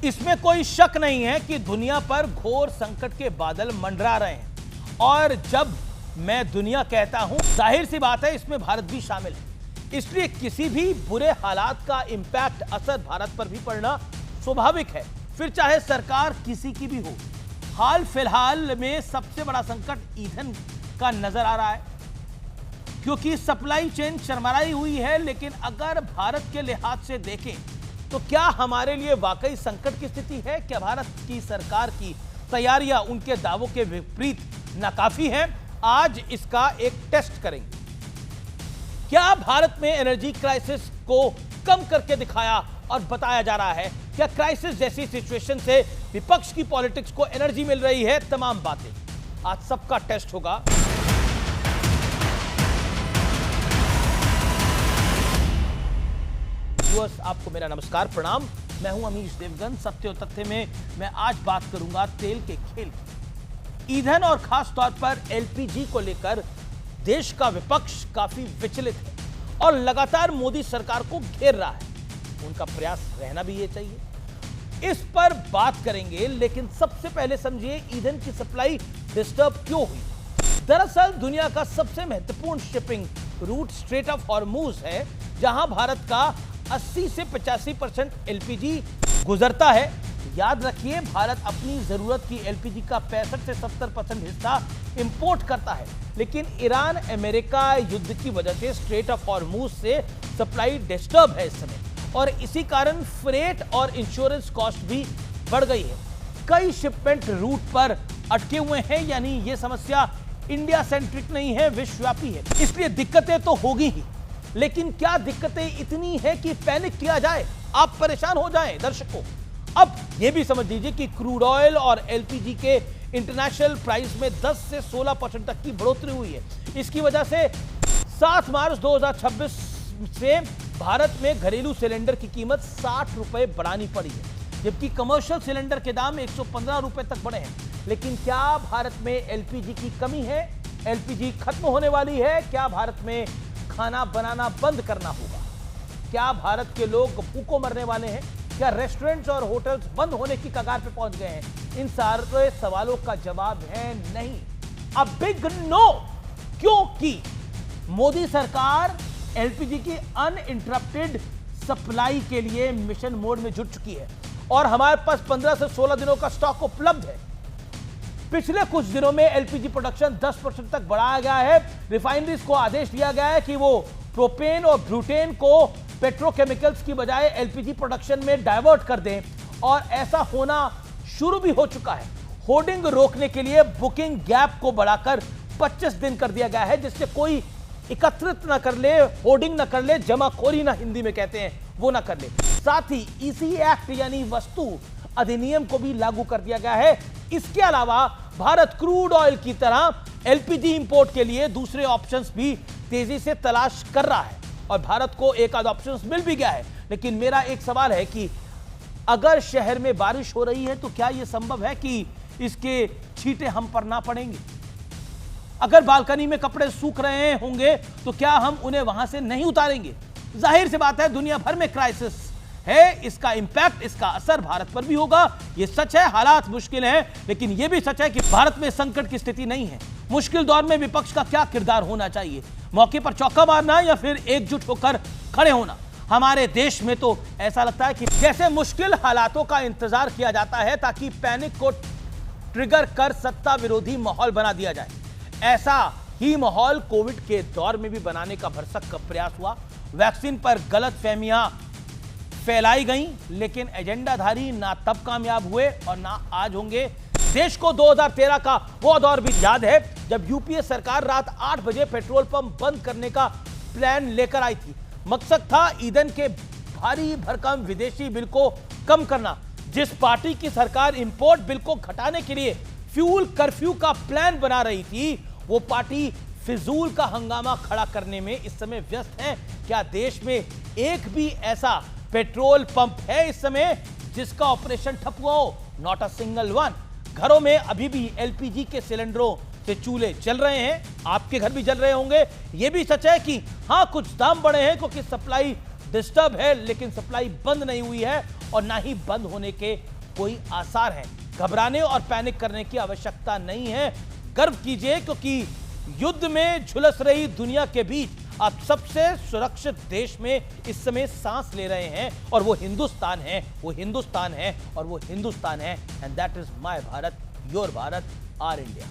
इसमें कोई शक नहीं है कि दुनिया पर घोर संकट के बादल मंडरा रहे हैं और जब मैं दुनिया कहता हूं, जाहिर सी बात है इसमें भारत भी शामिल है। इसलिए किसी भी बुरे हालात का इंपैक्ट, असर भारत पर भी पड़ना स्वाभाविक है, फिर चाहे सरकार किसी की भी हो। हाल फिलहाल में सबसे बड़ा संकट ईंधन का नजर आ रहा है, क्योंकि सप्लाई चेन चरमराई हुई है। लेकिन अगर भारत के लिहाज से देखें तो क्या हमारे लिए वाकई संकट की स्थिति है? क्या भारत की सरकार की तैयारियां उनके दावों के विपरीत नाकाफी हैं? आज इसका एक टेस्ट करेंगे। क्या भारत में एनर्जी क्राइसिस को कम करके दिखाया और बताया जा रहा है? क्या क्राइसिस जैसी सिचुएशन से विपक्ष की पॉलिटिक्स को एनर्जी मिल रही है? तमाम बातें आज सबका टेस्ट होगा। आपको मेरा नमस्कार, प्रणाम। मैं हूं अमीश देवगन। सत्य और तथ्य में मैं आज बात करूंगा तेल के खेल की। ईंधन और खास तौर पर एलपीजी को लेकर देश का विपक्ष काफी विचलित है और लगातार मोदी सरकार को घेर रहा है। उनका प्रयास रहना भी ये चाहिए, इस पर बात करेंगे। लेकिन सबसे पहले समझिए ईंधन की सप्लाई डिस्टर्ब क्यों हुई। दरअसल दुनिया का सबसे महत्वपूर्ण shipping root straight of Hormuz है, जहां भारत का 80 से 85% एलपीजी गुजरता है। याद रखिए, भारत अपनी जरूरत की एलपीजी का 65 से 70% हिस्सा इंपोर्ट करता है। लेकिन ईरान अमेरिका युद्ध की वजह से स्ट्रेट ऑफ हॉर्मूज से सप्लाई डिस्टर्ब है इस समय, और इसी कारण फ्रेट और इंश्योरेंस कॉस्ट भी बढ़ गई है। कई शिपमेंट रूट पर अटके हुए हैं, यानी यह समस्या इंडिया सेंट्रिक नहीं है, विश्वव्यापी है। इसलिए दिक्कतें तो होगी ही, लेकिन क्या दिक्कतें इतनी है कि पैनिक किया जाए, आप परेशान हो जाएं? दर्शकों, अब यह भी समझ लीजिए कि क्रूड ऑयल और एलपीजी के इंटरनेशनल प्राइस में 10 से 16% तक की बढ़ोतरी हुई है। इसकी वजह से 7 मार्च 2026 से भारत में घरेलू सिलेंडर की कीमत 60 रुपए बढ़ानी पड़ी है, जबकि कमर्शियल सिलेंडर के दाम 115 रुपए तक बढ़े हैं। लेकिन क्या भारत में एलपीजी की कमी है? एलपीजी खत्म होने वाली है? क्या भारत में खाना बनाना बंद करना होगा? क्या भारत के लोग भूखों मरने वाले हैं? क्या रेस्टोरेंट्स और होटल्स बंद होने की कगार पे पहुंच गए हैं? इन सारे सवालों का जवाब है नहीं, अ बिग नो। क्योंकि मोदी सरकार एलपीजी की अनइंटरप्टेड सप्लाई के लिए मिशन मोड में जुट चुकी है और हमारे पास 15 से 16 दिनों का स्टॉक उपलब्ध है। पिछले कुछ दिनों में एलपीजी प्रोडक्शन 10% तक बढ़ाया गया है। रिफाइनरीज को आदेश दिया गया है कि वो प्रोपेन और ब्यूटेन को पेट्रोकेमिकल्स की बजाय एलपीजी प्रोडक्शन में डाइवर्ट कर दें, और ऐसा होना शुरू भी हो चुका है। होर्डिंग रोकने के लिए बुकिंग गैप को बढ़ाकर 25 दिन कर दिया गया है, जिससे कोई एकत्रित ना कर ले, होर्डिंग ना कर ले, जमाखोरी ना हिंदी में कहते हैं, वो ना कर ले। साथ ही ईसी एक्ट यानी वस्तु अधिनियम को भी लागू कर दिया गया है। इसके अलावा भारत क्रूड ऑयल की तरह एलपीजी इंपोर्ट के लिए दूसरे ऑप्शंस भी तेजी से तलाश कर रहा है और भारत को एक आध ऑप्शंस मिल भी गया है। लेकिन मेरा एक सवाल है कि अगर शहर में बारिश हो रही है तो क्या यह संभव है कि इसके छींटे हम पर ना पड़ेंगे? अगर बालकनी में कपड़े सूख रहे होंगे तो क्या हम उन्हें वहां से नहीं उतारेंगे? जाहिर सी बात है, दुनिया भर में क्राइसिस है, इसका इंपैक्ट, इसका असर भारत पर भी होगा। यह सच है, हालात मुश्किल हैं, लेकिन यह भी सच है कि भारत में संकट की स्थिति नहीं है। मुश्किल दौर में विपक्ष का क्या किरदार होना चाहिए? मौके पर चौका मारना या फिर एकजुट होकर खड़े होना? हमारे देश में तो ऐसा लगता है कि जैसे मुश्किल हालातों का इंतजार किया जाता है ताकि पैनिक को ट्रिगर कर सत्ता विरोधी माहौल बना दिया जाए। ऐसा ही माहौल कोविड के दौर में भी बनाने का भरसक प्रयास हुआ। वैक्सीन पर गलत फहमियां फैलाई गई, लेकिन एजेंडाधारी ना तब कामयाब हुए और ना आज होंगे। देश को 2013 का वो दौर भी याद है जब यूपीए सरकार रात 8 बजे पेट्रोल पंप बंद करने का प्लान लेकर आई थी। मकसद था ईंधन के भारी भरकम विदेशी बिल को कम करना। जिस पार्टी की सरकार इंपोर्ट बिल को घटाने के लिए फ्यूल कर्फ्यू का प्लान बना रही थी, वो पार्टी फिजूल का हंगामा खड़ा करने में इस समय व्यस्त है। क्या देश में एक भी ऐसा पेट्रोल पंप है इस समय जिसका ऑपरेशन ठप हुआ हो? Not a single one. घरों में अभी भी एलपीजी के सिलेंडरों से चूल्हे जल रहे हैं, आपके घर भी जल रहे होंगे। यह भी सच है कि हां, कुछ दाम बढ़े हैं क्योंकि सप्लाई डिस्टर्ब है, लेकिन सप्लाई बंद नहीं हुई है और ना ही बंद होने के कोई आसार हैं। घबराने और पैनिक करने की आवश्यकता नहीं है। गर्व कीजिए, क्योंकि युद्ध में झुलस रही दुनिया के बीच आप सबसे सुरक्षित देश में इस समय सांस ले रहे हैं, और वो हिंदुस्तान है, वो हिंदुस्तान है, और वो हिंदुस्तान है। And that is my Bharat, your Bharat, R India.